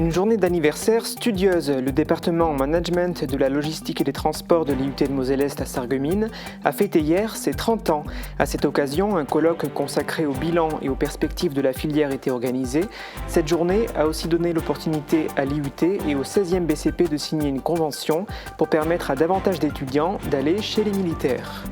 Une journée d'anniversaire studieuse. Le département management de la logistique et des transports de l'IUT de Moselle-Est à Sarreguemines a fêté hier ses 30 ans. À cette occasion, un colloque consacré au bilan et aux perspectives de la filière était organisé. Cette journée a aussi donné l'opportunité à l'IUT et au 16e BCP de signer une convention pour permettre à davantage d'étudiants d'aller chez les militaires.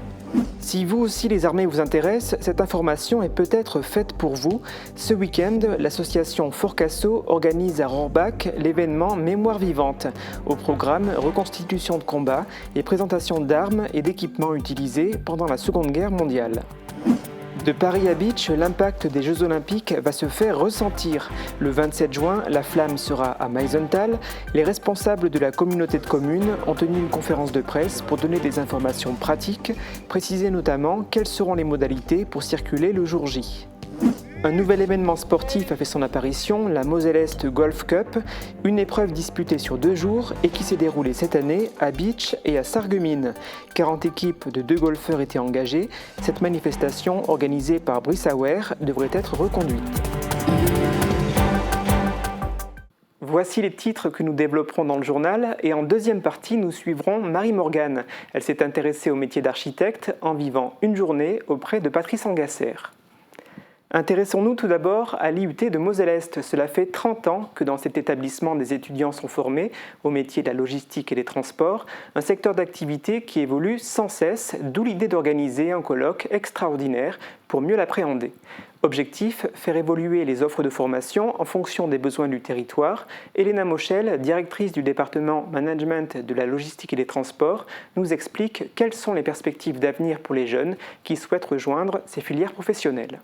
Si vous aussi les armées vous intéressent, cette information est peut-être faite pour vous. Ce week-end, l'association Forcasso organise à Rohrbach l'événement Mémoire vivante. Au programme, reconstitution de combat et présentation d'armes et d'équipements utilisés pendant la Seconde Guerre mondiale. De Paris à Beach, l'impact des Jeux Olympiques va se faire ressentir. Le 27 juin, la flamme sera à Meisenthal. Les responsables de la communauté de communes ont tenu une conférence de presse pour donner des informations pratiques, préciser notamment quelles seront les modalités pour circuler le jour J. Un nouvel événement sportif a fait son apparition, la Moselle-Est Golf Cup, une épreuve disputée sur 2 jours et qui s'est déroulée cette année à Beach et à Sarreguemines. 40 équipes de 2 golfeurs étaient engagées. Cette manifestation, organisée par Brissauer, devrait être reconduite. Voici les titres que nous développerons dans le journal et en deuxième partie, nous suivrons Marie Morgan. Elle s'est intéressée au métier d'architecte en vivant une journée auprès de Patrice Angasser. Intéressons-nous tout d'abord à l'IUT de Moselle-Est. Cela fait 30 ans que dans cet établissement des étudiants sont formés au métier de la logistique et des transports, un secteur d'activité qui évolue sans cesse, d'où l'idée d'organiser un colloque extraordinaire pour mieux l'appréhender. Objectif, faire évoluer les offres de formation en fonction des besoins du territoire. Elena Moschel, directrice du département management de la logistique et des transports, nous explique quelles sont les perspectives d'avenir pour les jeunes qui souhaitent rejoindre ces filières professionnelles.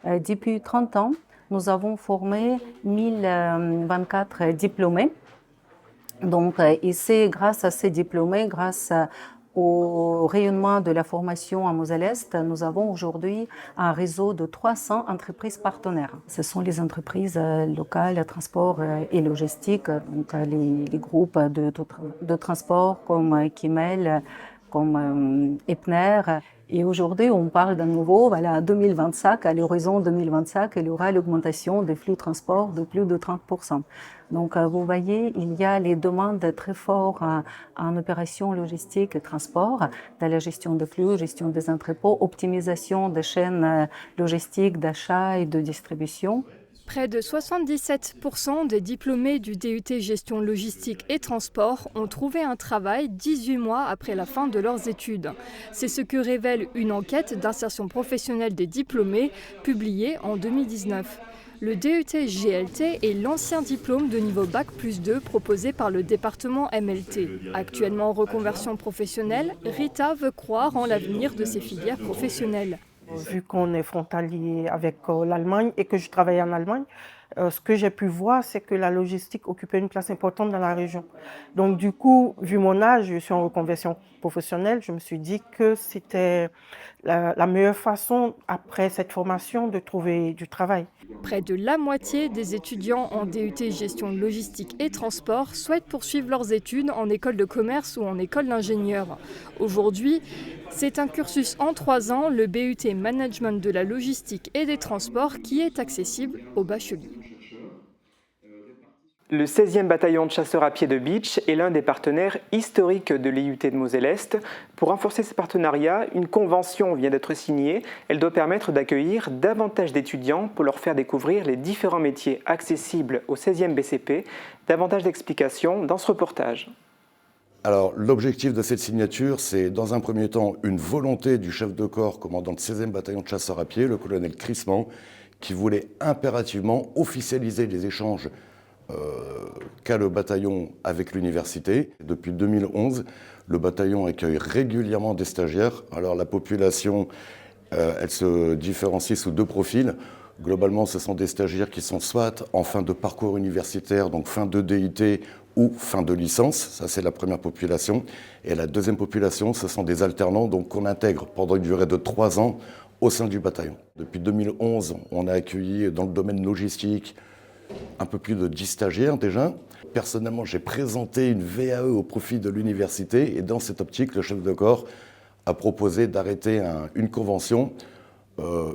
Depuis 30 ans, nous avons formé 1024 diplômés. Et c'est grâce à ces diplômés, grâce au rayonnement de la formation à Moselle-Est, nous avons aujourd'hui un réseau de 300 entreprises partenaires. Ce sont les entreprises locales, transport et logistique, donc les groupes de transport comme Kimmel, comme Epner. Et aujourd'hui, on parle d'un nouveau, 2025, à l'horizon 2025, il y aura l'augmentation des flux de transport de plus de 30%. Donc, vous voyez, il y a les demandes très fortes en opération logistique et transport, dans la gestion de flux, gestion des entrepôts, optimisation des chaînes logistiques d'achat et de distribution. Près de 77% des diplômés du DUT Gestion logistique et transport ont trouvé un travail 18 mois après la fin de leurs études. C'est ce que révèle une enquête d'insertion professionnelle des diplômés publiée en 2019. Le DUT GLT est l'ancien diplôme de niveau Bac plus 2 proposé par le département MLT. Actuellement en reconversion professionnelle, Rita veut croire en l'avenir de ces filières professionnelles. Vu qu'on est frontalier avec l'Allemagne et que je travaille en Allemagne, ce que j'ai pu voir, c'est que la logistique occupait une place importante dans la région. Donc du coup, vu mon âge, je suis en reconversion professionnelle, je me suis dit que c'était la meilleure façon, après cette formation, de trouver du travail. Près de la moitié des étudiants en DUT Gestion logistique et transport souhaitent poursuivre leurs études en école de commerce ou en école d'ingénieur. Aujourd'hui, c'est un cursus en 3 ans, le BUT Management de la logistique et des transports, qui est accessible aux bacheliers. Le 16e bataillon de chasseurs à pied de Beach est l'un des partenaires historiques de l'IUT de Moselle-Est. Pour renforcer ce partenariat, une convention vient d'être signée. Elle doit permettre d'accueillir davantage d'étudiants pour leur faire découvrir les différents métiers accessibles au 16e BCP. Davantage d'explications dans ce reportage. Alors, l'objectif de cette signature, c'est dans un premier temps une volonté du chef de corps commandant le 16e bataillon de chasseurs à pied, le colonel Crissman, qui voulait impérativement officialiser les échanges qu'a le bataillon avec l'université. Depuis 2011, le bataillon accueille régulièrement des stagiaires. Alors la population, elle se différencie sous 2 profils. Globalement, ce sont des stagiaires qui sont soit en fin de parcours universitaire, donc fin de DUT ou fin de licence. Ça, c'est la première population. Et la deuxième population, ce sont des alternants donc qu'on intègre pendant une durée de 3 ans au sein du bataillon. Depuis 2011, on a accueilli dans le domaine logistique un peu plus de 10 stagiaires déjà. Personnellement, j'ai présenté une VAE au profit de l'université et dans cette optique, le chef de corps a proposé d'arrêter une convention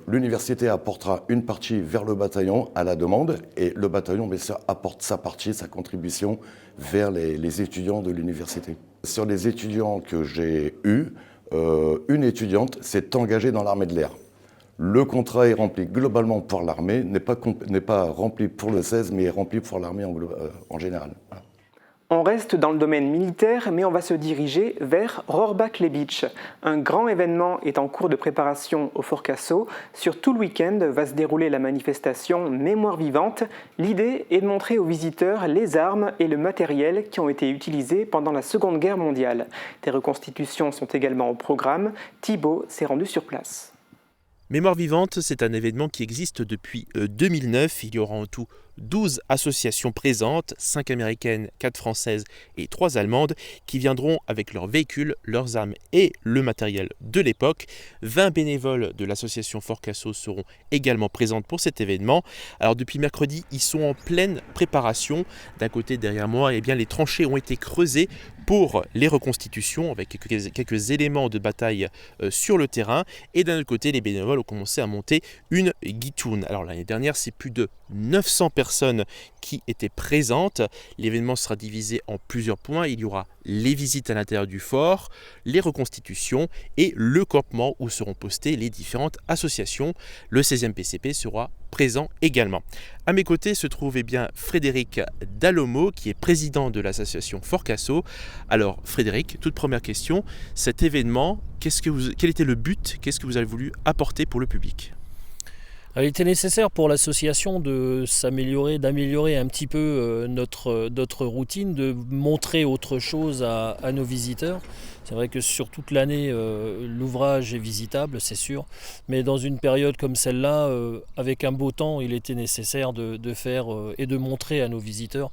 L'université apportera une partie vers le bataillon à la demande et le bataillon apporte sa partie, sa contribution vers les étudiants de l'université. Sur les étudiants que j'ai eus, une étudiante s'est engagée dans l'armée de l'air. Le contrat est rempli globalement pour l'armée, n'est pas rempli pour le 16, mais est rempli pour l'armée en général. Voilà. On reste dans le domaine militaire, mais on va se diriger vers Rohrbach-les-Bitches. Un grand événement est en cours de préparation au Fort Cassel. Sur tout le week-end va se dérouler la manifestation Mémoire vivante. L'idée est de montrer aux visiteurs les armes et le matériel qui ont été utilisés pendant la Seconde Guerre mondiale. Des reconstitutions sont également au programme. Thibaut s'est rendu sur place. Mémoire vivante, c'est un événement qui existe depuis 2009. Il y aura en tout 12 associations présentes, 5 américaines, 4 françaises et 3 allemandes, qui viendront avec leurs véhicules, leurs armes et le matériel de l'époque. 20 bénévoles de l'association Fort Cassel seront également présentes pour cet événement. Alors depuis mercredi, ils sont en pleine préparation. D'un côté, derrière moi, les tranchées ont été creusées pour les reconstitutions, avec quelques éléments de bataille sur le terrain. Et d'un autre côté, les bénévoles ont commencé à monter une guitoune. Alors l'année dernière, c'est plus de 900 personnes qui étaient présentes. L'événement sera divisé en plusieurs points. Il y aura les visites à l'intérieur du fort, les reconstitutions et le campement où seront postées les différentes associations. Le 16e PCP sera présent également. À mes côtés se trouve Frédéric Dallomo, qui est président de l'association Fort Cassel. Alors Frédéric, toute première question, cet événement, quel était le but? Qu'est-ce que vous avez voulu apporter pour le public? Il était nécessaire pour l'association de d'améliorer un petit peu notre routine, de montrer autre chose à nos visiteurs. C'est vrai que sur toute l'année, l'ouvrage est visitable, c'est sûr, mais dans une période comme celle-là, avec un beau temps, il était nécessaire de faire et de montrer à nos visiteurs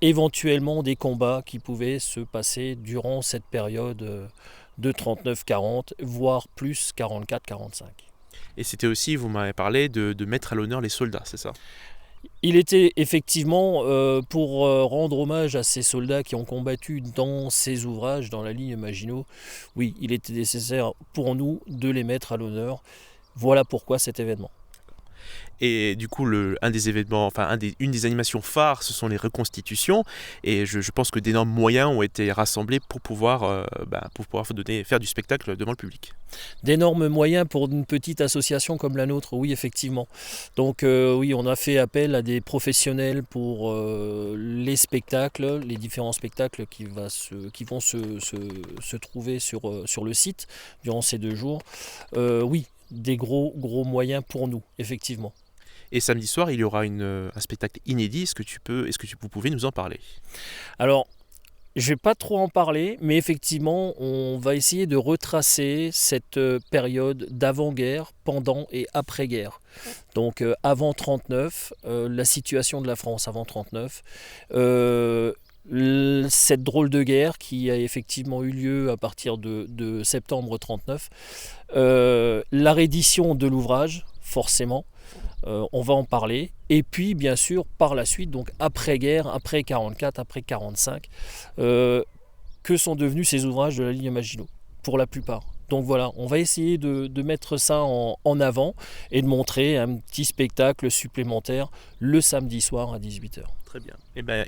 éventuellement des combats qui pouvaient se passer durant cette période de 39-40, voire plus 44-45. Et c'était aussi, vous m'avez parlé, de mettre à l'honneur les soldats, c'est ça? Il était effectivement, pour rendre hommage à ces soldats qui ont combattu dans ces ouvrages, dans la ligne Maginot, oui, il était nécessaire pour nous de les mettre à l'honneur. Voilà pourquoi cet événement. Et du coup, une des animations phares, ce sont les reconstitutions. Et je pense que d'énormes moyens ont été rassemblés pour pouvoir faire du spectacle devant le public. D'énormes moyens pour une petite association comme la nôtre, oui, effectivement. Donc oui, on a fait appel à des professionnels pour les spectacles, les différents spectacles qui vont se trouver sur le site durant ces 2 jours. Oui, des gros moyens pour nous, effectivement. Et samedi soir, il y aura un spectacle inédit. Est-ce que vous pouvez nous en parler? Alors, je ne vais pas trop en parler, mais effectivement, on va essayer de retracer cette période d'avant-guerre, pendant et après-guerre. Donc, avant 1939, la situation de la France avant 1939, cette drôle de guerre qui a effectivement eu lieu à partir de septembre 1939, la réédition de l'ouvrage, forcément, on va en parler, et puis bien sûr par la suite, donc après-guerre, après 1944, après 1945, que sont devenus ces ouvrages de la ligne Maginot, pour la plupart. Donc voilà, on va essayer de mettre ça en avant et de montrer un petit spectacle supplémentaire le samedi soir à 18h. Très bien. Eh bien,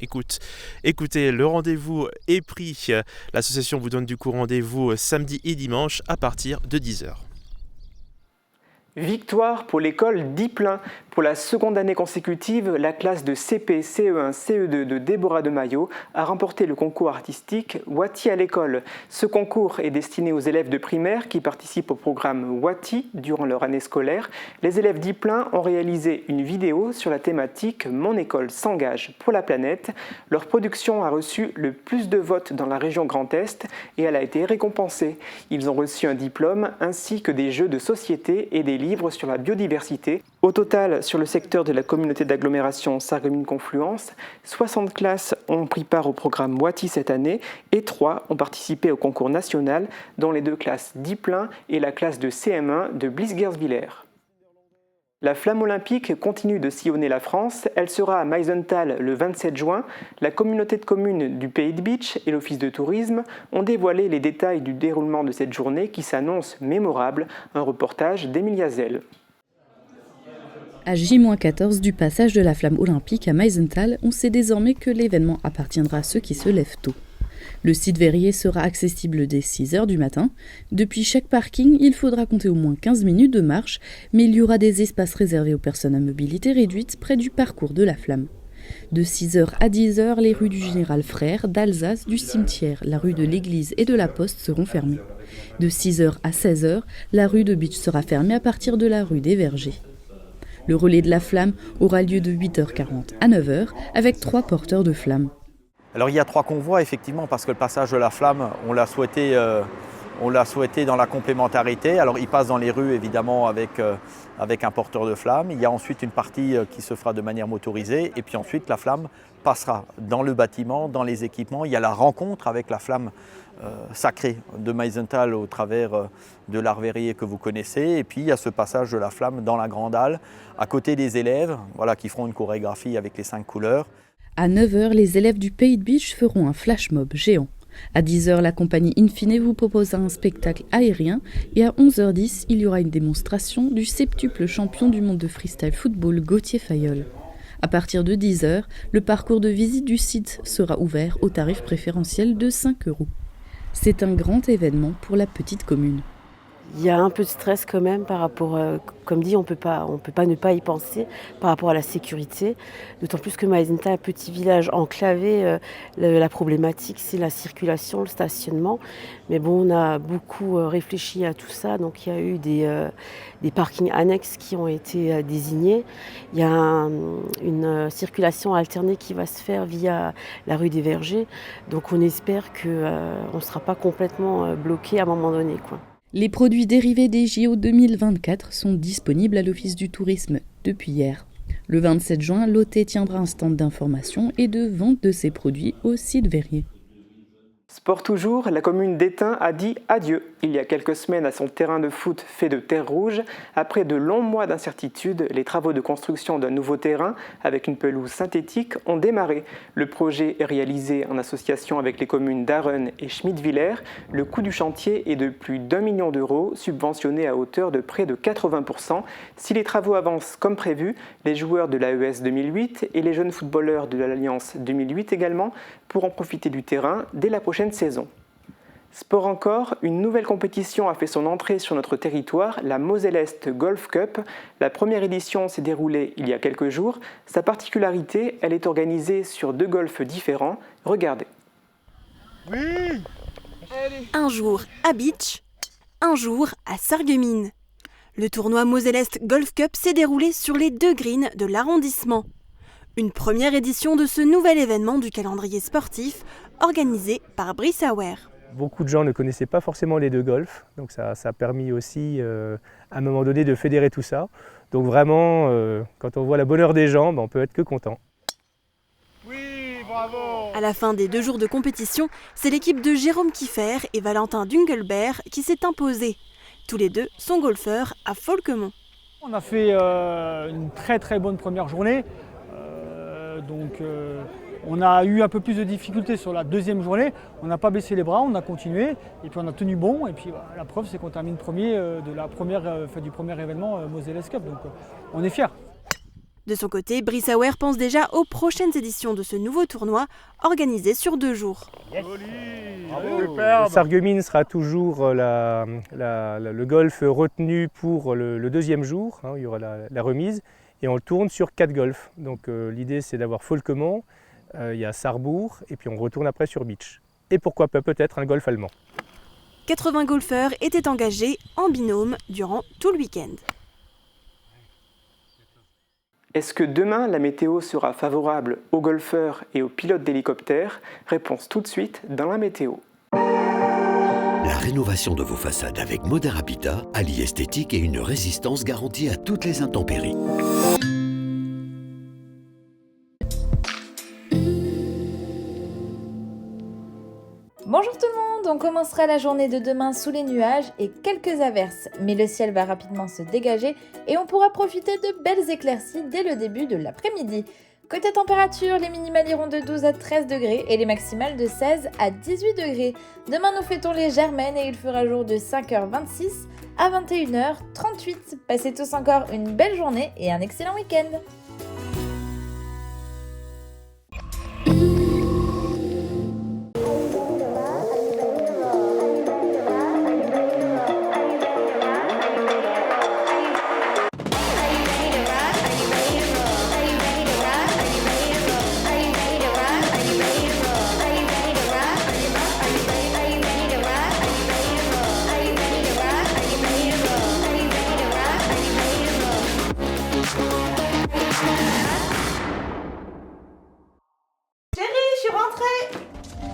écoutez, le rendez-vous est pris. L'association vous donne du coup rendez-vous samedi et dimanche à partir de 10h. Victoire pour l'école Diplein. Pour la seconde année consécutive, la classe de CP, CE1, CE2 de Déborah de Maillot a remporté le concours artistique Wati à l'école. Ce concours est destiné aux élèves de primaire qui participent au programme Wati durant leur année scolaire. Les élèves Diplein ont réalisé une vidéo sur la thématique « Mon école s'engage pour la planète ». Leur production a reçu le plus de votes dans la région Grand Est et elle a été récompensée. Ils ont reçu un diplôme ainsi que des jeux de société et des livres sur la biodiversité. Au total, sur le secteur de la communauté d'agglomération Sarreguemines-Confluence, 60 classes ont pris part au programme Wati cette année et 3 ont participé au concours national, dont les 2 classes Diplein et la classe de CM1 de Bliss-Gersviller. La flamme olympique continue de sillonner la France. Elle sera à Meisenthal le 27 juin. La communauté de communes du Pays de Bitche et l'Office de tourisme ont dévoilé les détails du déroulement de cette journée qui s'annonce mémorable. Un reportage d'Emilia Zell. À J-14 du passage de la flamme olympique à Meisenthal, on sait désormais que l'événement appartiendra à ceux qui se lèvent tôt. Le site verrier sera accessible dès 6h du matin. Depuis chaque parking, il faudra compter au moins 15 minutes de marche, mais il y aura des espaces réservés aux personnes à mobilité réduite près du parcours de la flamme. De 6h à 10h, les rues du Général Frère, d'Alsace, du cimetière, la rue de l'Église et de la Poste seront fermées. De 6h à 16h, la rue de Bitche sera fermée à partir de la rue des Vergers. Le relais de la flamme aura lieu de 8h40 à 9h avec 3 porteurs de flammes. Alors il y a 3 convois effectivement parce que le passage de la flamme, on l'a souhaité dans la complémentarité. Alors il passe dans les rues évidemment avec un porteur de flamme. Il y a ensuite une partie qui se fera de manière motorisée et puis ensuite la flamme passera dans le bâtiment, dans les équipements. Il y a la rencontre avec la flamme sacrée de Meisenthal au travers de l'art verrier que vous connaissez. Et puis il y a ce passage de la flamme dans la grande halle à côté des élèves qui feront une chorégraphie avec les 5 couleurs. À 9h, les élèves du Pays de Bitche feront un flash mob géant. À 10h, la compagnie Infine vous proposera un spectacle aérien et à 11h10, il y aura une démonstration du septuple champion du monde de freestyle football Gauthier Fayolle. À partir de 10h, le parcours de visite du site sera ouvert au tarif préférentiel de 5 €. C'est un grand événement pour la petite commune. Il y a un peu de stress quand même par rapport, comme dit, on peut pas ne pas y penser par rapport à la sécurité. D'autant plus que Meisenthal, un petit village enclavé, la problématique c'est la circulation, le stationnement. Mais bon, on a beaucoup réfléchi à tout ça, donc il y a eu des parkings annexes qui ont été désignés. Il y a une circulation alternée qui va se faire via la rue des Vergers. Donc on espère qu'on ne sera pas complètement bloqué à un moment donné, quoi. Les produits dérivés des JO 2024 sont disponibles à l'Office du tourisme depuis hier. Le 27 juin, l'OT tiendra un stand d'information et de vente de ses produits au site verrier. Sport toujours, la commune d'Étain a dit adieu il y a quelques semaines à son terrain de foot fait de terre rouge. Après de longs mois d'incertitude, les travaux de construction d'un nouveau terrain avec une pelouse synthétique ont démarré. Le projet est réalisé en association avec les communes d'Arren et Schmidwiller. Le coût du chantier est de plus d'1 million d'euros, subventionné à hauteur de près de 80%. Si les travaux avancent comme prévu, les joueurs de l'AES 2008 et les jeunes footballeurs de l'Alliance 2008 également pourront profiter du terrain dès la prochaine saison. Sport encore, une nouvelle compétition a fait son entrée sur notre territoire, la Moselle-Est Golf Cup. La première édition s'est déroulée il y a quelques jours. Sa particularité, elle est organisée sur 2 golfs différents. Regardez. Oui. Un jour à Bitche, un jour à Sarreguemines. Le tournoi Moselle-Est Golf Cup s'est déroulé sur les 2 greens de l'arrondissement. Une première édition de ce nouvel événement du calendrier sportif organisé par Brissauer. Beaucoup de gens ne connaissaient pas forcément les 2 golfs, donc ça a permis aussi à un moment donné de fédérer tout ça. Donc vraiment, quand on voit la bonne heure des gens, on peut être que content. Oui, bravo! À la fin des 2 jours de compétition, c'est l'équipe de Jérôme Kiffer et Valentin Dungelbert qui s'est imposée. Tous les 2 sont golfeurs à Folquemont. On a fait une très bonne première journée. On a eu un peu plus de difficultés sur la 2e journée. On n'a pas baissé les bras, on a continué et puis on a tenu bon. Et puis la preuve, c'est qu'on termine premier du premier événement Moselle-Est Cup. Donc on est fiers. De son côté, Brissauer pense déjà aux prochaines éditions de ce nouveau tournoi organisé sur 2 jours. Yes. Sarreguemines sera toujours le golf retenu pour le 2e jour. Il y aura la remise. Et on tourne sur 4 golfs. Donc l'idée c'est d'avoir Folquemont, il y a Sarrebourg et puis on retourne après sur Bitche. Et pourquoi pas peut-être un golf allemand. 80 golfeurs étaient engagés en binôme durant tout le week-end. Est-ce que demain la météo sera favorable aux golfeurs et aux pilotes d'hélicoptères? Réponse tout de suite dans la météo. La rénovation de vos façades avec Modern Habitat allie esthétique et une résistance garantie à toutes les intempéries. Bonjour tout le monde, on commencera la journée de demain sous les nuages et quelques averses, mais le ciel va rapidement se dégager et on pourra profiter de belles éclaircies dès le début de l'après-midi. Côté température, les minimales iront de 12 à 13 degrés et les maximales de 16 à 18 degrés. Demain nous fêtons les Germaines et il fera jour de 5h26 à 21h38. Passez tous encore une belle journée et un excellent week-end.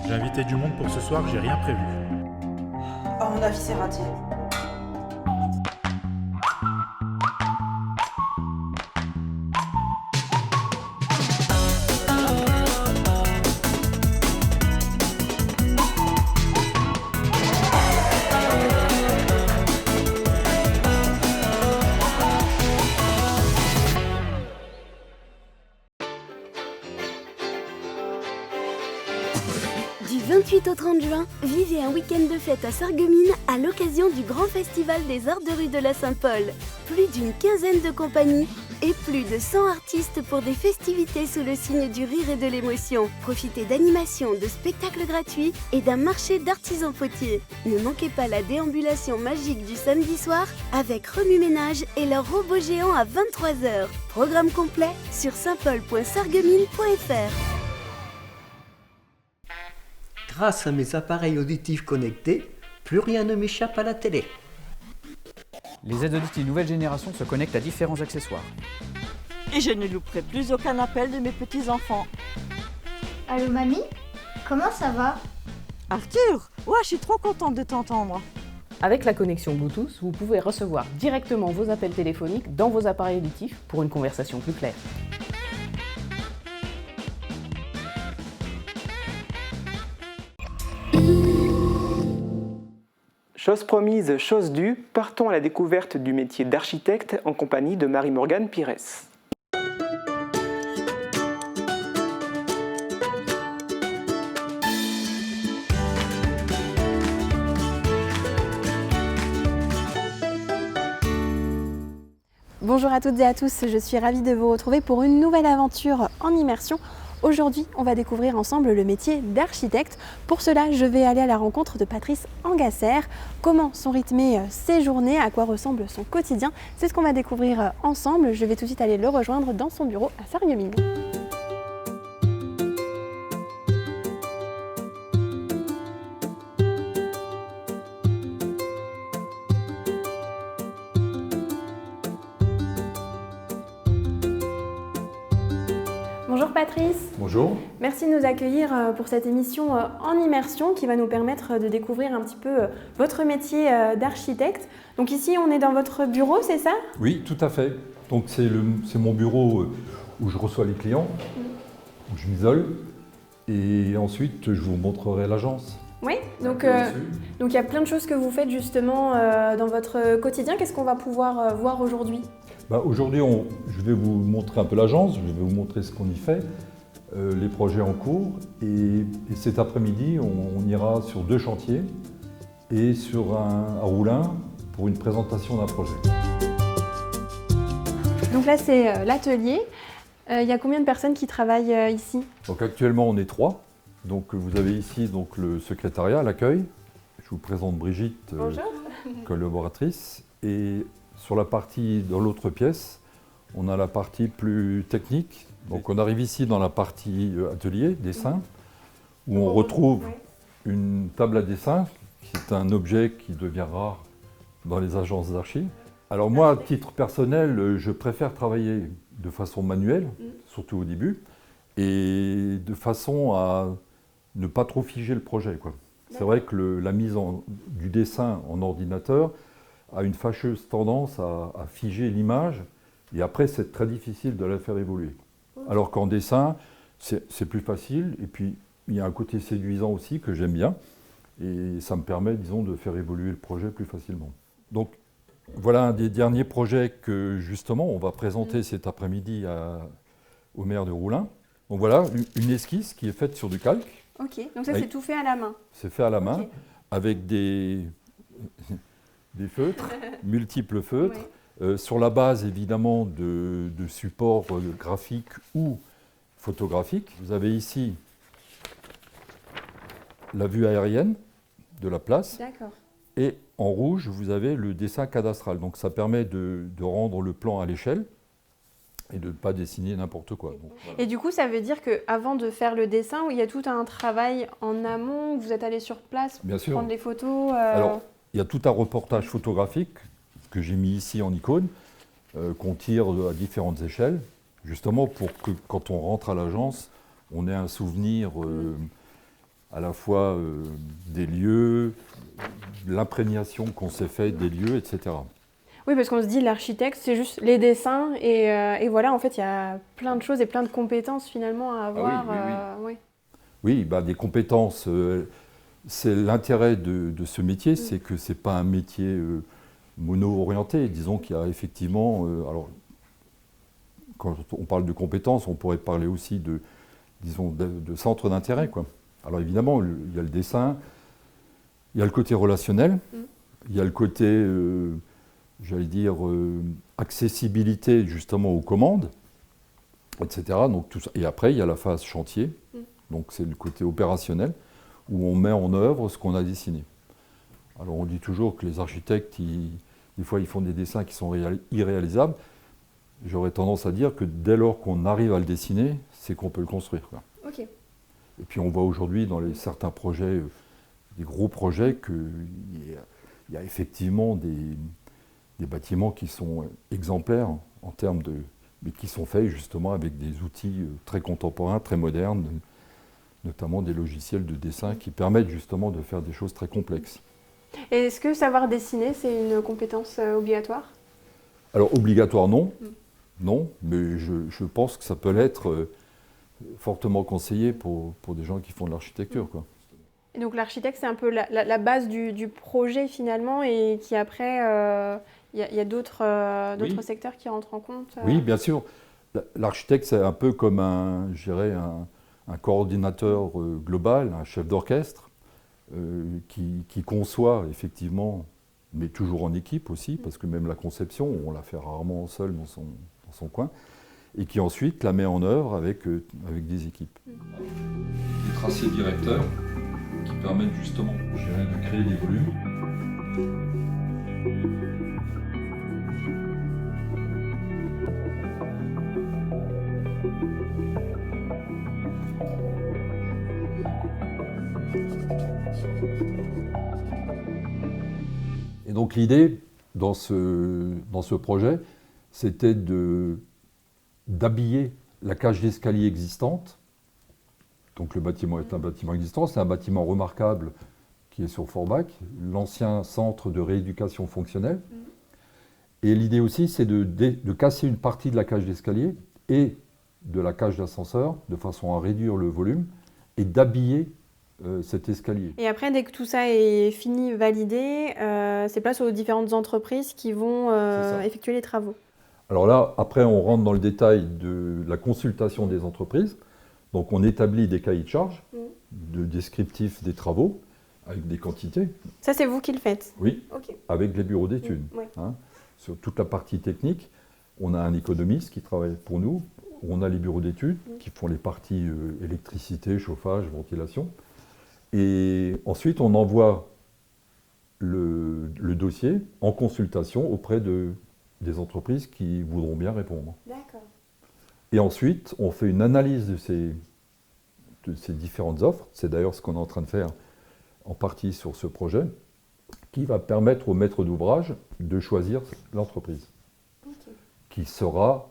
J'ai invité du monde pour ce soir, j'ai rien prévu. À mon avis, c'est raté. Du 28 au 30 juin, vivez un week-end de fête à Sarreguemines à l'occasion du grand festival des arts de rue de la Saint-Paul. Plus d'une quinzaine de compagnies et plus de 100 artistes pour des festivités sous le signe du rire et de l'émotion. Profitez d'animations, de spectacles gratuits et d'un marché d'artisans potiers. Ne manquez pas la déambulation magique du samedi soir avec Remue-Ménage et leur robot géant à 23h. Programme complet sur saintpaul.sarreguemines.fr. Grâce à mes appareils auditifs connectés, plus rien ne m'échappe à la télé. Les aides auditives nouvelle génération se connectent à différents accessoires. Et je ne louperai plus aucun appel de mes petits-enfants. Allô mamie? Comment ça va? Arthur, ouais, je suis trop contente de t'entendre. Avec la connexion Bluetooth, vous pouvez recevoir directement vos appels téléphoniques dans vos appareils auditifs pour une conversation plus claire. Chose promise, chose due, partons à la découverte du métier d'architecte en compagnie de Marie-Morgane Pires. Bonjour à toutes et à tous, je suis ravie de vous retrouver pour une nouvelle aventure en immersion. Aujourd'hui, on va découvrir ensemble le métier d'architecte. Pour cela, je vais aller à la rencontre de Patrice Angasser. Comment sont rythmées ses journées, à quoi ressemble son quotidien, c'est ce qu'on va découvrir ensemble. Je vais tout de suite aller le rejoindre dans son bureau à Sarreguemines. Bonjour Patrice. Bonjour. Merci de nous accueillir pour cette émission en immersion qui va nous permettre de découvrir un petit peu votre métier d'architecte. Donc ici on est dans votre bureau, c'est ça? Oui, tout à fait. Donc c'est mon bureau où je reçois les clients, où je m'isole et ensuite je vous montrerai l'agence. Oui, donc il y a plein de choses que vous faites justement dans votre quotidien. Qu'est-ce qu'on va pouvoir voir aujourd'hui? Aujourd'hui, je vais vous montrer un peu l'agence, je vais vous montrer ce qu'on y fait, les projets en cours. Et cet après-midi, on ira sur 2 chantiers et sur un Roulin pour une présentation d'un projet. Donc là, c'est l'atelier. Il y a combien de personnes qui travaillent ici? Donc actuellement, on est 3. Donc vous avez ici donc, le secrétariat, l'accueil. Je vous présente Brigitte, collaboratrice. Et sur la partie, dans l'autre pièce, on a la partie plus technique. Donc on arrive ici dans la partie atelier, dessin, où on retrouve une table à dessin, qui est un objet qui devient rare dans les agences d'archi. Alors moi, à titre personnel, je préfère travailler de façon manuelle, surtout au début, et de façon à ne pas trop figer le projet, quoi. C'est vrai que la mise du dessin en ordinateur a une fâcheuse tendance à figer l'image et après c'est très difficile de la faire évoluer. Alors qu'en dessin, c'est plus facile et puis il y a un côté séduisant aussi que j'aime bien. Et ça me permet, disons, de faire évoluer le projet plus facilement. Donc, voilà un des derniers projets que, justement, on va présenter cet après-midi au maire de Roulin. Donc voilà, une esquisse qui est faite sur du calque. Ok, donc ça c'est tout fait à la main. C'est fait à la main, avec des feutres, multiples feutres, sur la base évidemment de supports graphiques ou photographiques. Vous avez ici la vue aérienne de la place. D'accord. Et en rouge, vous avez le dessin cadastral. Donc ça permet de rendre le plan à l'échelle et de ne pas dessiner n'importe quoi. Donc, voilà. Et du coup, ça veut dire qu'avant de faire le dessin, il y a tout un travail en amont, vous êtes allé sur place Bien sûr. prendre les photos Alors, il y a tout un reportage photographique que j'ai mis ici en icône, qu'on tire à différentes échelles, justement pour que quand on rentre à l'agence, on ait un souvenir à la fois des lieux, l'imprégnation qu'on s'est fait des lieux, etc. Oui, parce qu'on se dit l'architecte, c'est juste les dessins et voilà, en fait, il y a plein de choses et plein de compétences finalement à avoir. Oui, bah, des compétences, c'est l'intérêt de ce métier, c'est que ce n'est pas un métier mono-orienté. Disons qu'il y a effectivement, alors, quand on parle de compétences, on pourrait parler aussi de centre d'intérêt, quoi. Alors évidemment, il y a le dessin, il y a le côté relationnel, il y a le côté, j'allais dire, accessibilité justement aux commandes, etc. Donc, tout ça. Et après, il y a la phase chantier, donc c'est le côté opérationnel, où on met en œuvre ce qu'on a dessiné. Alors on dit toujours que les architectes, des fois, ils font des dessins qui sont irréalisables. J'aurais tendance à dire que dès lors qu'on arrive à le dessiner, c'est qu'on peut le construire, quoi. Ok. Et puis on voit aujourd'hui dans certains projets, des gros projets, qu'il y a effectivement des bâtiments qui sont exemplaires en termes mais qui sont faits justement avec des outils très contemporains, très modernes, notamment des logiciels de dessin qui permettent justement de faire des choses très complexes. Et est-ce que savoir dessiner, c'est une compétence obligatoire? Alors obligatoire non, non, mais je pense que ça peut l'être fortement conseillé pour des gens qui font de l'architecture, quoi. Et donc l'architecte, c'est un peu la base du projet finalement, et qui après, il y a d'autres secteurs qui rentrent en compte. Oui, bien sûr. L'architecte, c'est un peu comme un coordinateur global, un chef d'orchestre, qui conçoit effectivement, mais toujours en équipe aussi, parce que même la conception, on la fait rarement seul dans son coin, et qui ensuite la met en œuvre avec des équipes. Des tracés directeurs qui permettent justement de créer des volumes. Et donc l'idée dans ce projet, c'était d'habiller la cage d'escalier existante. Donc le bâtiment est un bâtiment existant, c'est un bâtiment remarquable qui est sur Forbach, l'ancien centre de rééducation fonctionnelle. Et l'idée aussi, c'est de casser une partie de la cage d'escalier et de la cage d'ascenseur, de façon à réduire le volume, et d'habiller cet escalier. Et après, dès que tout ça est fini, validé, c'est place aux différentes entreprises qui vont effectuer les travaux. Alors là, après, on rentre dans le détail de la consultation des entreprises. Donc on établit des cahiers de charges, de descriptifs des travaux, avec des quantités. Ça, c'est vous qui le faites? Oui, okay. Avec les bureaux d'études. Hein. Sur toute la partie technique, on a un économiste qui travaille pour nous, on a les bureaux d'études qui font les parties électricité, chauffage, ventilation. Et ensuite, on envoie le dossier en consultation auprès des entreprises qui voudront bien répondre. D'accord. Et ensuite, on fait une analyse de ces différentes offres. C'est d'ailleurs ce qu'on est en train de faire en partie sur ce projet, qui va permettre au maître d'ouvrage de choisir l'entreprise, qui sera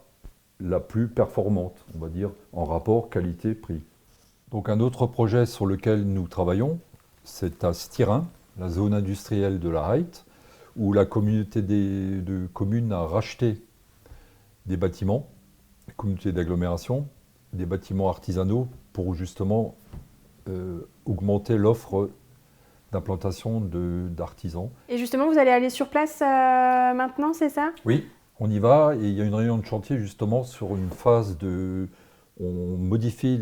la plus performante, on va dire, en rapport qualité-prix. Donc un autre projet sur lequel nous travaillons, c'est à Styrin, la zone industrielle de la Haite, où la communauté de communes a racheté des bâtiments, des communautés d'agglomération, des bâtiments artisanaux pour justement augmenter l'offre d'implantation d'artisans. Et justement, vous allez aller sur place maintenant, c'est ça? Oui, on y va et il y a une réunion de chantier justement sur une phase de... On modifie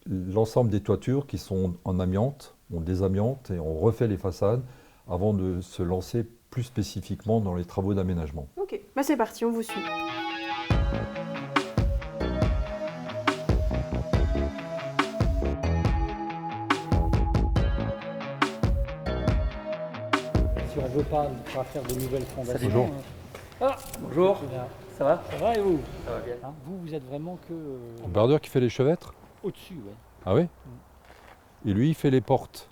l'ensemble des toitures qui sont en amiante, on désamiante et on refait les façades avant de se lancer plus spécifiquement dans les travaux d'aménagement. Ok, bah c'est parti, on vous suit. Si on ne veut pas faire de nouvelles fondations... Bonjour. Ah, bonjour, ça va? Ça va et vous? Ça va bien. Hein, vous êtes vraiment que... Le bardeur qui fait les chevêtres? Au-dessus, oui. Ah oui? Et lui, il fait les portes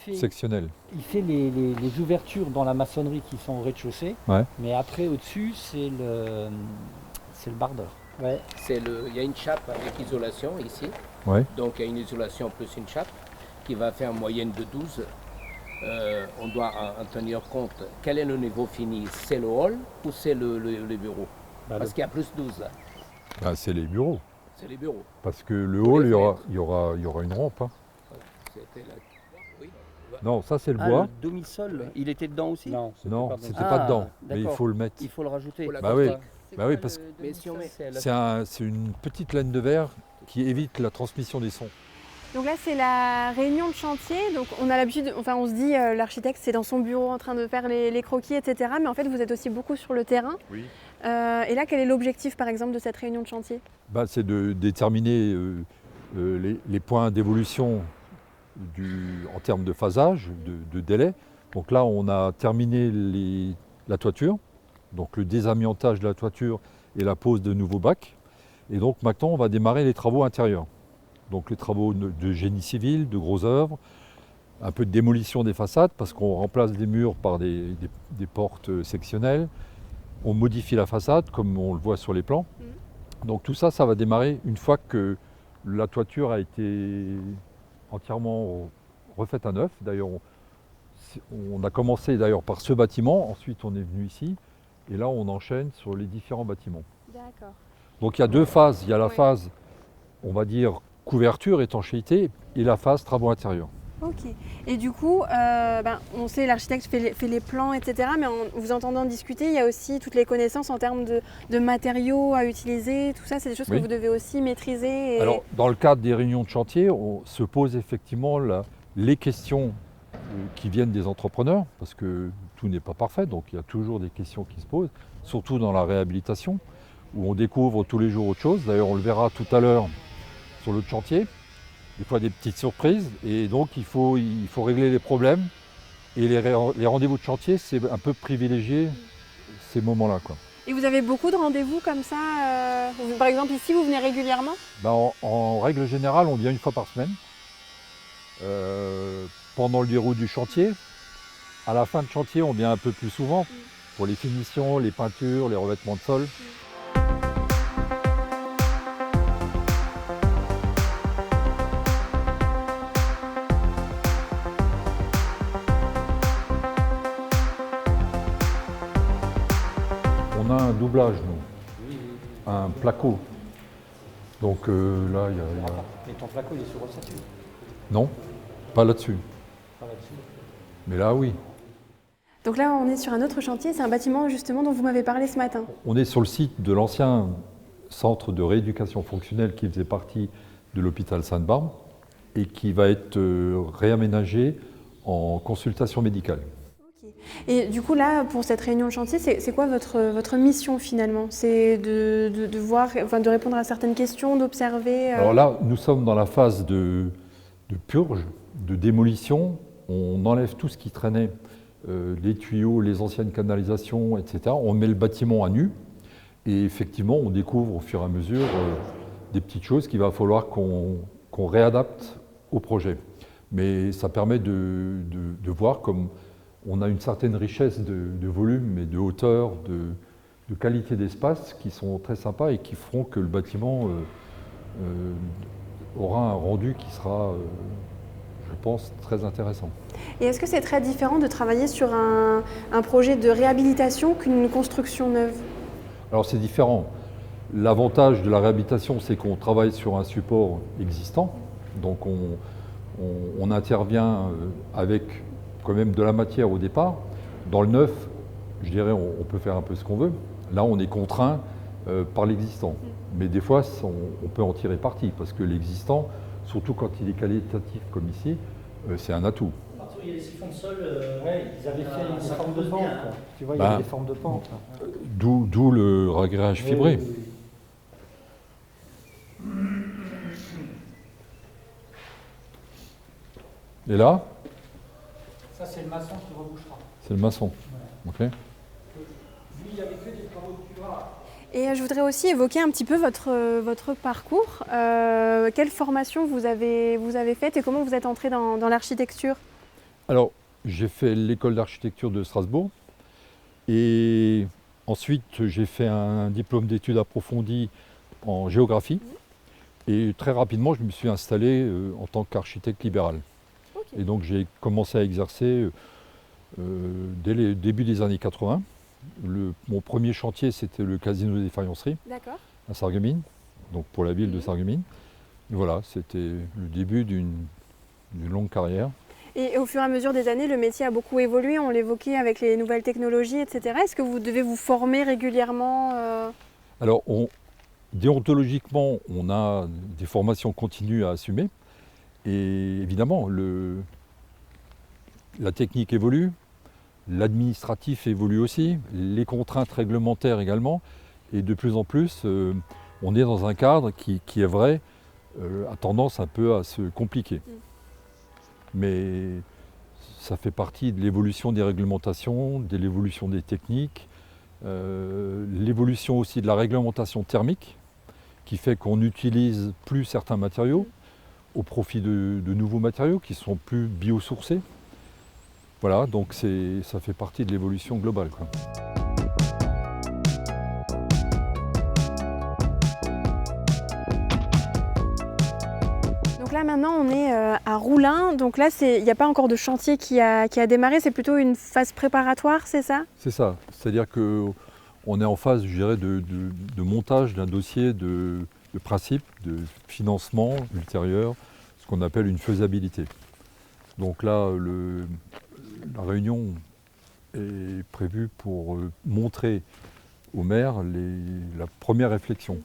il sectionnelles. Il fait les ouvertures dans la maçonnerie qui sont au rez-de-chaussée, Ouais. mais après, au-dessus, c'est le bardeur. Ouais. Il y a une chape avec isolation ici, Ouais. donc il y a une isolation plus une chape qui va faire une moyenne de 12. On doit en tenir compte. Quel est le niveau fini? C'est le hall ou c'est le bureau? Parce qu'il y a plus 12 là. Ah, c'est les bureaux. C'est les bureaux. Parce que le hall, il y aura une rampe. Hein. Oui. Non, ça c'est le bois. Le demi-sol, il était dedans aussi? Non, c'était pas dedans, mais il faut le mettre. Il faut le rajouter. Bah oui, parce que Mais si on met... c'est une petite laine de verre qui évite la transmission des sons. Donc là, c'est la réunion de chantier. Donc on a l'habitude, enfin on se dit, l'architecte c'est dans son bureau en train de faire les croquis, etc. Mais en fait, vous êtes aussi beaucoup sur le terrain. Oui. Et là, quel est l'objectif, par exemple, de cette réunion de chantier? C'est de déterminer les points d'évolution en termes de phasage, de délai. Donc là, on a terminé la toiture, donc le désamiantage de la toiture et la pose de nouveaux bacs. Et donc maintenant, on va démarrer les travaux intérieurs. Donc les travaux de génie civil, de gros œuvres, un peu de démolition des façades parce qu'on remplace des murs par des portes sectionnelles. On modifie la façade comme on le voit sur les plans. Donc tout ça, ça va démarrer une fois que la toiture a été entièrement refaite à neuf. D'ailleurs, on a commencé d'ailleurs par ce bâtiment, ensuite on est venu ici, et là on enchaîne sur les différents bâtiments. D'accord. Donc il y a deux phases. Il y a la phase, on va dire, couverture, étanchéité, et la phase travaux intérieurs. Ok. Et du coup, on sait l'architecte fait les plans, etc. Mais en vous entendant discuter, il y a aussi toutes les connaissances en termes de matériaux à utiliser. Tout ça, c'est des choses que vous devez aussi maîtriser. Alors, dans le cadre des réunions de chantier, on se pose effectivement les questions qui viennent des entrepreneurs, parce que tout n'est pas parfait, donc il y a toujours des questions qui se posent, surtout dans la réhabilitation, où on découvre tous les jours autre chose. D'ailleurs, on le verra tout à l'heure sur l'autre chantier. Des fois des petites surprises, et donc il faut régler les problèmes. Et les rendez-vous de chantier, c'est un peu privilégier ces moments-là, quoi. Et vous avez beaucoup de rendez-vous comme ça par exemple ici, vous venez régulièrement? En règle générale, on vient une fois par semaine. Pendant le déroulé du chantier. À la fin de chantier, on vient un peu plus souvent pour les finitions, les peintures, les revêtements de sol. On a un doublage, nous, un placo. Donc là, il y a... Et ton placo, il est sur ossature? Non, pas là-dessus. Pas là-dessus. Mais là, oui. Donc là, on est sur un autre chantier. C'est un bâtiment justement dont vous m'avez parlé ce matin. On est sur le site de l'ancien centre de rééducation fonctionnelle qui faisait partie de l'hôpital Sainte-Barbe et qui va être réaménagé en consultation médicale. Et du coup, là, pour cette réunion de chantier, c'est quoi votre mission finalement? C'est de voir, enfin, de répondre à certaines questions, d'observer Alors là, nous sommes dans la phase de purge, de démolition. On enlève tout ce qui traînait, les tuyaux, les anciennes canalisations, etc. On met le bâtiment à nu. Et effectivement, on découvre au fur et à mesure des petites choses qu'il va falloir qu'on réadapte au projet. Mais ça permet de voir comme on a une certaine richesse de volume et de hauteur, de qualité d'espace qui sont très sympas et qui feront que le bâtiment aura un rendu qui sera, je pense, très intéressant. Et est-ce que c'est très différent de travailler sur un projet de réhabilitation qu'une construction neuve? Alors c'est différent. L'avantage de la réhabilitation, c'est qu'on travaille sur un support existant. Donc on intervient avec quand même de la matière au départ. Dans le neuf, je dirais, on peut faire un peu ce qu'on veut. Là, on est contraint par l'existant. Mais des fois, on peut en tirer parti, parce que l'existant, surtout quand il est qualitatif comme ici, c'est un atout. Partout où il y a des siphons de sol, ils avaient fait une forme de pente. Tu vois, il y a des formes de pente. D'où le ragréage fibré. Oui. Et là? Ça, c'est le maçon qui rebouchera. C'est le maçon. Ouais. Ok. Lui, il avait fait des travaux de cuirage. Et je voudrais aussi évoquer un petit peu votre parcours. Quelle formation vous avez faite et comment vous êtes entré dans l'architecture? Alors, j'ai fait l'école d'architecture de Strasbourg et ensuite j'ai fait un diplôme d'études approfondies en géographie et très rapidement je me suis installé en tant qu'architecte libéral. Okay. Et donc j'ai commencé à exercer dès le début des années 80. Mon premier chantier, c'était le casino des faïenceries à Sarreguemines, donc pour la ville de Sarreguemines. Voilà, c'était le début d'une longue carrière. Et au fur et à mesure des années, le métier a beaucoup évolué, on l'évoquait avec les nouvelles technologies, etc. Est-ce que vous devez vous former régulièrement Alors, déontologiquement, on a des formations continues à assumer. Et évidemment, la technique évolue. L'administratif évolue aussi, les contraintes réglementaires également, et de plus en plus, on est dans un cadre qui est vrai, a tendance un peu à se compliquer. Mais ça fait partie de l'évolution des réglementations, de l'évolution des techniques, l'évolution aussi de la réglementation thermique, qui fait qu'on n'utilise plus certains matériaux au profit de nouveaux matériaux qui sont plus biosourcés. Voilà, donc ça fait partie de l'évolution globale, quoi. Donc là maintenant on est à Roulin, donc là il n'y a pas encore de chantier qui a démarré, c'est plutôt une phase préparatoire, c'est ça? C'est ça, c'est-à-dire qu'on est en phase, je dirais, de montage d'un dossier de principe, de financement ultérieur, ce qu'on appelle une faisabilité. Donc là, la réunion est prévue pour montrer au maire la première réflexion.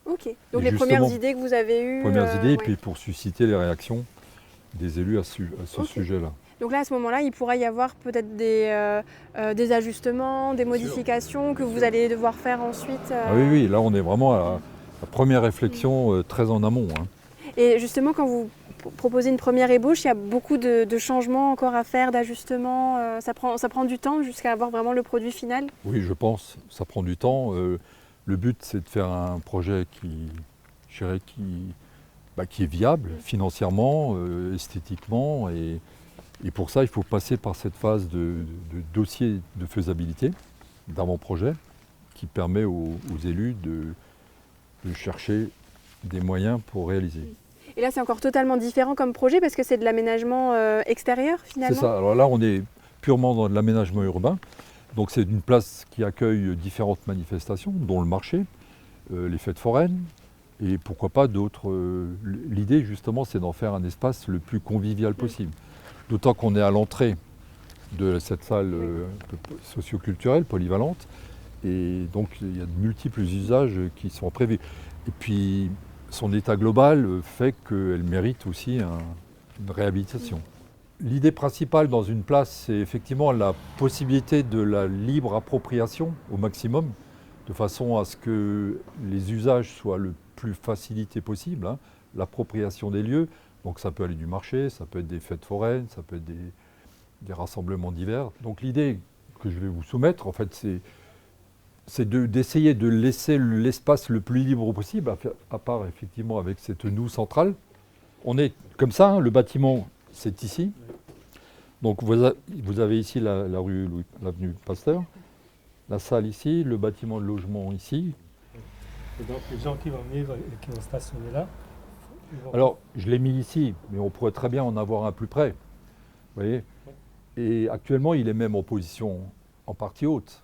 Ok, donc les premières idées que vous avez eues. Premières idées, et puis pour susciter les réactions des élus à ce sujet-là. Donc là, à ce moment-là, il pourra y avoir peut-être des ajustements, des modifications que vous allez devoir faire ensuite. Ah oui, là on est vraiment à la première réflexion très en amont. Hein. Et justement, quand vous proposez une première ébauche, il y a beaucoup de changements encore à faire, d'ajustements. Ça prend du temps jusqu'à avoir vraiment le produit final? Oui, je pense. Ça prend du temps. Le but, c'est de faire un projet qui est viable financièrement, esthétiquement. Et pour ça, il faut passer par cette phase de dossier de faisabilité, d'avant-projet, qui permet aux élus de chercher des moyens pour réaliser. Et là, c'est encore totalement différent comme projet parce que c'est de l'aménagement extérieur finalement? C'est ça. Alors là, on est purement dans de l'aménagement urbain. Donc c'est une place qui accueille différentes manifestations, dont le marché, les fêtes foraines et pourquoi pas d'autres. L'idée justement, c'est d'en faire un espace le plus convivial possible. D'autant qu'on est à l'entrée de cette salle socioculturelle, polyvalente. Et donc il y a de multiples usages qui sont prévus. Et puis son état global fait qu'elle mérite aussi une réhabilitation. L'idée principale dans une place, c'est effectivement la possibilité de la libre appropriation au maximum, de façon à ce que les usages soient le plus facilités possible, hein, l'appropriation des lieux. Donc ça peut aller du marché, ça peut être des fêtes foraines, ça peut être des rassemblements divers. Donc l'idée que je vais vous soumettre, en fait, c'est d'essayer de laisser l'espace le plus libre possible, à part effectivement avec cette noue centrale. On est comme ça, hein, le bâtiment c'est ici. Donc vous avez ici l'avenue Pasteur, la salle ici, le bâtiment de logement ici. Et donc les gens qui vont venir et qui vont stationner là. Alors je l'ai mis ici, mais on pourrait très bien en avoir un plus près. Vous voyez ? Et actuellement il est même en position en partie haute.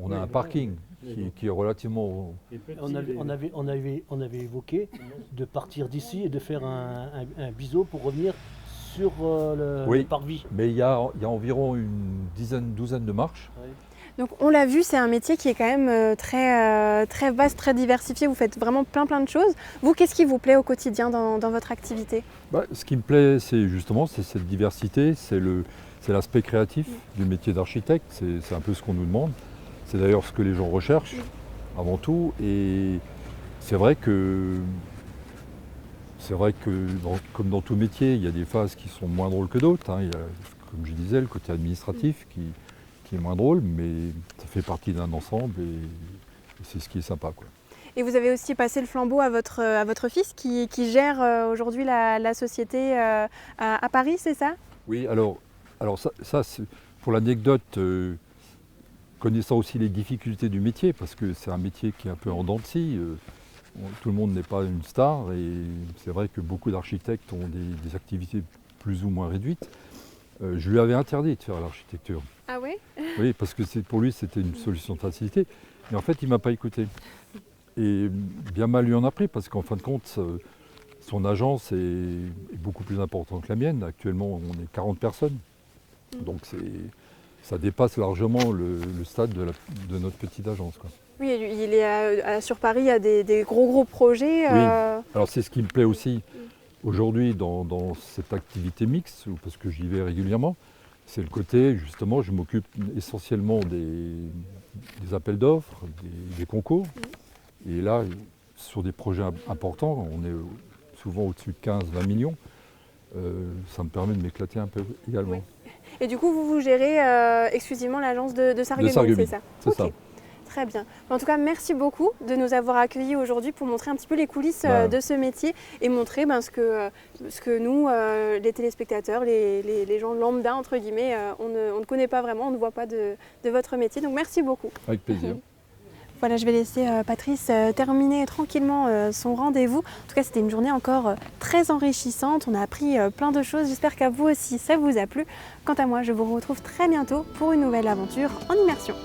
On a un parking qui est relativement... On avait évoqué de partir d'ici et de faire un biseau pour revenir sur le parvis. Mais il y a environ une douzaine de marches. Oui. Donc on l'a vu, c'est un métier qui est quand même très vaste, très diversifié. Vous faites vraiment plein de choses. Vous, qu'est-ce qui vous plaît au quotidien dans votre activité? Ce qui me plaît, c'est justement cette diversité, c'est l'aspect créatif du métier d'architecte. C'est un peu ce qu'on nous demande. C'est d'ailleurs ce que les gens recherchent avant tout. Et c'est vrai que comme dans tout métier, il y a des phases qui sont moins drôles que d'autres. Il y a, comme je disais, le côté administratif qui est moins drôle, mais ça fait partie d'un ensemble et c'est ce qui est sympa, quoi. Et vous avez aussi passé le flambeau à votre fils qui gère aujourd'hui la société à Paris, c'est ça? Oui, alors ça pour l'anecdote, connaissant aussi les difficultés du métier, parce que c'est un métier qui est un peu en dents de scie. Tout le monde n'est pas une star et c'est vrai que beaucoup d'architectes ont des activités plus ou moins réduites. Je lui avais interdit de faire l'architecture. Ah oui? Oui, parce que pour lui c'était une solution de facilité. Mais en fait il ne m'a pas écouté. Et bien mal lui en a pris parce qu'en fin de compte, son agence est beaucoup plus importante que la mienne. Actuellement on est 40 personnes. Donc ça dépasse largement le stade de notre petite agence, quoi. Oui, il est sur Paris, il y a des gros projets. Oui, alors c'est ce qui me plaît aussi aujourd'hui dans cette activité mixte, parce que j'y vais régulièrement, c'est le côté, justement, je m'occupe essentiellement des appels d'offres, des concours. Et là, sur des projets importants, on est souvent au-dessus de 15-20 millions, ça me permet de m'éclater un peu également. Oui. Et du coup, vous gérez exclusivement l'agence de Sarreguemines, c'est ça? C'est ça. Très bien. En tout cas, merci beaucoup de nous avoir accueillis aujourd'hui pour montrer un petit peu les coulisses de ce métier et montrer ce que nous, les téléspectateurs, les gens lambda, entre guillemets, on ne connaît pas vraiment, on ne voit pas de votre métier. Donc merci beaucoup. Avec plaisir. Voilà, je vais laisser Patrice terminer tranquillement son rendez-vous. En tout cas, c'était une journée encore très enrichissante. On a appris plein de choses. J'espère qu'à vous aussi, ça vous a plu. Quant à moi, je vous retrouve très bientôt pour une nouvelle aventure en immersion.